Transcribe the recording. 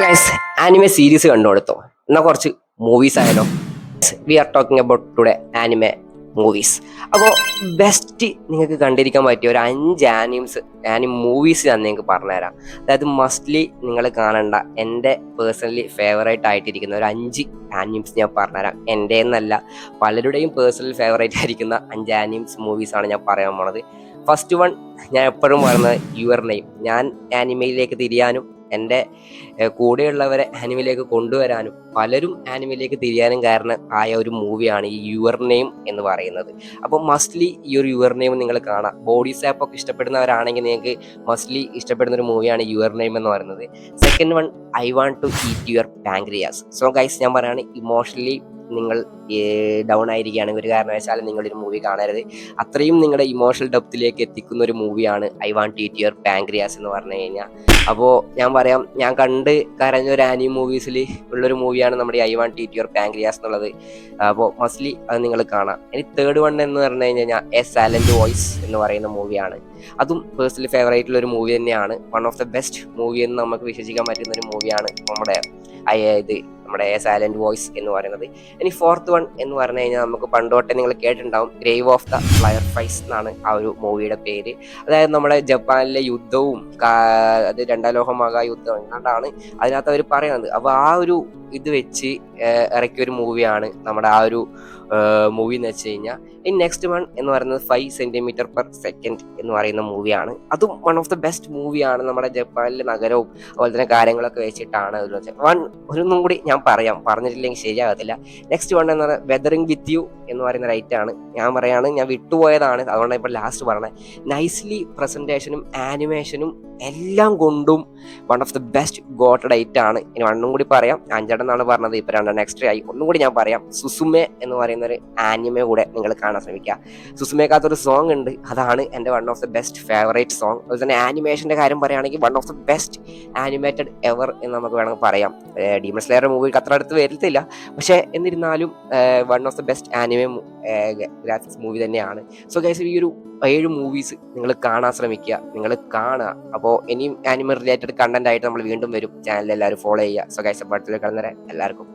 Guys anime series കണ്ടുകൊടുത്തോ എന്നാൽ കുറച്ച് movies ആയാലോ. We are talking about today anime movies. അപ്പോൾ ബെസ്റ്റ് നിങ്ങൾക്ക് കണ്ടിരിക്കാൻ പറ്റിയ ഒരു 5 ആനിം മൂവീസ് ഞാൻ നിങ്ങൾക്ക് പറഞ്ഞുതരാം. അതായത് മസ്റ്റ്ലി നിങ്ങൾ കാണേണ്ട എൻ്റെ പേഴ്സണലി ഫേവറേറ്റ് ആയിട്ടിരിക്കുന്ന ഒരു 5 ആനിംസ് ഞാൻ പറഞ്ഞുതരാം. എൻ്റെ എന്നല്ല, പലരുടെയും പേഴ്സണലി ഫേവറേറ്റ് ആയിരിക്കുന്ന 5 ആനിംസ് മൂവീസാണ് ഞാൻ പറയാൻ പോണത്. ഫസ്റ്റ് വൺ, ഞാൻ എപ്പോഴും പറയുന്നത് യുവർ നെയിം. ഞാൻ ആനിമയിലേക്ക് തിരിയാനും എൻ്റെ കൂടെയുള്ളവരെ ആനിമയിലേക്ക് കൊണ്ടുവരാനും പലരും ആനിമയിലേക്ക് തിരിയാനും കാരണം ആയ ഒരു മൂവിയാണ് ഈ യുവർ നെയിം എന്ന് പറയുന്നത്. അപ്പോൾ മസ്റ്റ്ലി ഈ ഒരു യുവർ നെയിം നിങ്ങൾ കാണാം. ബോഡി സാപ്പ് ഒക്കെ ഇഷ്ടപ്പെടുന്നവരാണെങ്കിൽ നിങ്ങൾക്ക് മസ്റ്റ്ലി ഇഷ്ടപ്പെടുന്ന ഒരു മൂവിയാണ് യുവർ നെയിം എന്ന് പറയുന്നത്. Second one, I want to eat your pancreas. So guys, ഞാൻ പറയുകയാണ്, ഇമോഷണലി നിങ്ങൾ ഡൗൺ ആയിരിക്കുകയാണെങ്കിൽ ഒരു കാരണവശാലും നിങ്ങളൊരു മൂവി കാണരുത്. അത്രയും നിങ്ങളുടെ ഇമോഷണൽ ഡെപ്തിലേക്ക് എത്തിക്കുന്ന ഒരു മൂവിയാണ് I want to eat your pancreas എന്ന് പറഞ്ഞു കഴിഞ്ഞാൽ. അപ്പോൾ ഞാൻ പറയാം, ഞാൻ കണ്ട് കരഞ്ഞ ഒരു ആനിമ മൂവീസിൽ ഉള്ളൊരു മൂവിയാണ് നമ്മുടെ I want to eat your pancreas എന്നുള്ളത്. അപ്പോൾ മസ്റ്റ്ലി അത് നിങ്ങൾ കാണാം. ഇനി തേർഡ് വൺ എന്ന് പറഞ്ഞു കഴിഞ്ഞാൽ എ സൈലന്റ് വോയിസ് എന്ന് പറയുന്ന മൂവിയാണ്. അതും പേഴ്സണലി ഫേവറേറ്റുള്ള ഒരു മൂവി തന്നെയാണ്. One of the best movie എന്ന് നമുക്ക് വിശ്വസിക്കാൻ പറ്റുന്ന ഒരു മൂവിയാണ് നമ്മുടെ സൈലന്റ് വോയിസ് എന്ന് പറയുന്നത്. ഇനി ഫോർത്ത് വൺ എന്ന് പറഞ്ഞു കഴിഞ്ഞാൽ നമുക്ക് പണ്ടോട്ടെ നിങ്ങൾ കേട്ടിട്ടുണ്ടാവും, grave of the fireflies എന്നാണ് ആ ഒരു മൂവിയുടെ പേര്. അതായത് നമ്മുടെ ജപ്പാനിലെ യുദ്ധവും അത് രണ്ടാം ലോകമഹാ യുദ്ധം എങ്ങാണ്ടാണ് അതിനകത്ത് അവർ പറയുന്നത്. അപ്പോൾ ആ ഒരു ഇത് വെച്ച് ഇറക്കിയൊരു മൂവിയാണ് നമ്മുടെ ആ ഒരു മൂവി എന്ന് വെച്ച് കഴിഞ്ഞാൽ. ഇനി നെക്സ്റ്റ് വൺ എന്ന് പറയുന്നത് 5 സെന്റിമീറ്റർ പെർ സെക്കൻഡ് എന്ന് പറയുന്ന മൂവിയാണ്. അതും വൺ ഓഫ് ദ ബെസ്റ്റ് മൂവിയാണ്. നമ്മുടെ ജപ്പാനിലെ നഗരവും അതുപോലെ തന്നെ കാര്യങ്ങളൊക്കെ വെച്ചിട്ടാണ് അതിൽ വെച്ചത്. ഒന്നും കൂടി ഞാൻ പറഞ്ഞിട്ടില്ലെങ്കിൽ ശരിയാകത്തില്ല. നെക്സ്റ്റ് വൺ എന്ന് പറയുന്നത് വെദറിങ് വിത്ത് യു എന്ന് പറയുന്ന റൈറ്റാണ്. ഞാൻ വിട്ടുപോയതാണ്, അതുകൊണ്ടാണ് ഇപ്പോൾ ലാസ്റ്റ് പറഞ്ഞത്. നൈസ്ലി പ്രസന്റേഷനും ആനിമേഷനും എല്ലാം കൊണ്ടും വൺ ഓഫ് ദ ബെസ്റ്റ് ഗോട്ടഡ് ഐറ്റാണ്. ഇനി ഒന്നും കൂടി പറയാം, 5 എന്നാണ് പറഞ്ഞത്, ഇപ്പൊ 2 നെക്സ്റ്റ് ആയി. ഒന്നും കൂടി ഞാൻ പറയാം, സുസുമെ എന്ന് പറയുന്ന ഒരു ആനിമെ കൂടെ നിങ്ങൾ കാണാൻ ശ്രമിക്കുക. സുസുമേക്കകത്തൊരു സോങ് ഉണ്ട്, അതാണ് എൻ്റെ one of the best favourite song. അതുപോലെ തന്നെ ആനിമേഷന്റെ കാര്യം പറയുകയാണെങ്കിൽ one of the best animated ever എന്ന് നമുക്ക് വേണമെങ്കിൽ പറയാം. ഡീമൺ സ്ലെയർ മൂവിക്ക് അത്ര അടുത്ത് വരത്തില്ല, പക്ഷെ എന്നിരുന്നാലും one of the best anime graphics movie തന്നെയാണ്. സോ ഗൈസ്, ഈ ഒരു 7 മൂവീസ് നിങ്ങൾ കാണാൻ ശ്രമിക്കുക, നിങ്ങൾ കാണുക. അപ്പോൾ ഇനിയും ആനിമൽ റിലേറ്റഡ് കണ്ടന്റ് ആയിട്ട് നമ്മൾ വീണ്ടും വരും. ചാനൽ എല്ലാവരും ഫോളോ ചെയ്യുക. സോ ഗൈസ്, അടുത്ത കാണുന്നവരെ എല്ലാവർക്കും